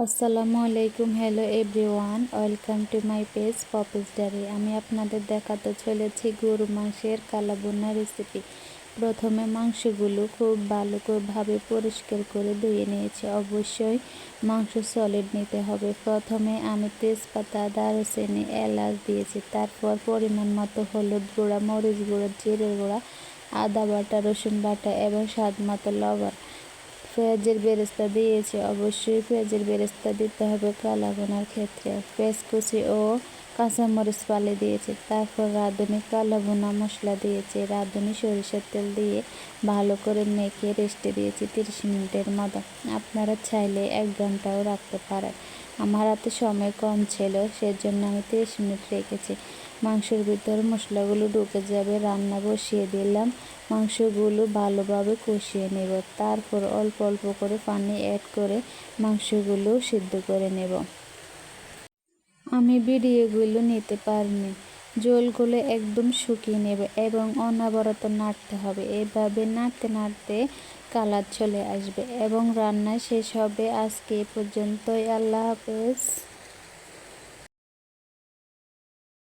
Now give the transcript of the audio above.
আসসালামু আলাইকুম। Hello everyone, welcome to my page Poppy's diary. আমি আপনাদের দেখাতে চলেছি গরু মাংসের কালাভুনা রেসিপি। প্রথমে মাংসগুলো খুব ভালোভাবে পরিষ্কার করে ধুয়ে নিয়েছি। অবশ্যই মাংস সলিড নিতে হবে। প্রথমে আমি তেজপাতা, দারুচিনি, এলাচ দিয়েছি। তারপর পরিমাণ মতো হলুদ গুঁড়া, মরিচ গুঁড়া, জিরে গুঁড়া, আদা বাটা, রসুন বাটা এবং স্বাদ মতো লবণ। পেঁয়াজের বেরেস্তা দিয়েছি। অবশ্যই পেঁয়াজের বেরেস্তা দিতে হবে কালাভুনার ক্ষেত্রে। পেঁয়াজ কুচি ও কাঁচামরিচ ফালি দিয়েছি। তারপর রাঁধুনি কালাভুনা মশলা দিয়েছি। রাঁধুনি সরিষার তেল দিয়ে ভালো করে মেখে রেস্টে দিয়েছি 30 মিনিটের মতো। আপনারা চাইলে 1 ঘন্টাও রাখতে পারেন। আমার হাতে সময় কম ছিল, সেজন্য আমি 30 মিনিট রেখেছি। মাংসের ভিতরে মশলাগুলো ঢুকে যাবে। রান্না বসিয়ে দিলাম। মাংসগুলো ভালোভাবে কষিয়ে নেব। তারপর অল্প অল্প করে পানি অ্যাড করে মাংসগুলো সিদ্ধ করে নেব। আমি ভিডিওগুলো নিতে পারিনি। ঝোলগুলো একদম শুকিয়ে নেব এবং অনবরত নাড়তে হবে। এভাবে নাড়তে নাড়তে কালার চলে আসবে এবং রান্না শেষ হবে। আজকে এ পর্যন্তই। আল্লাহ হাফেজ।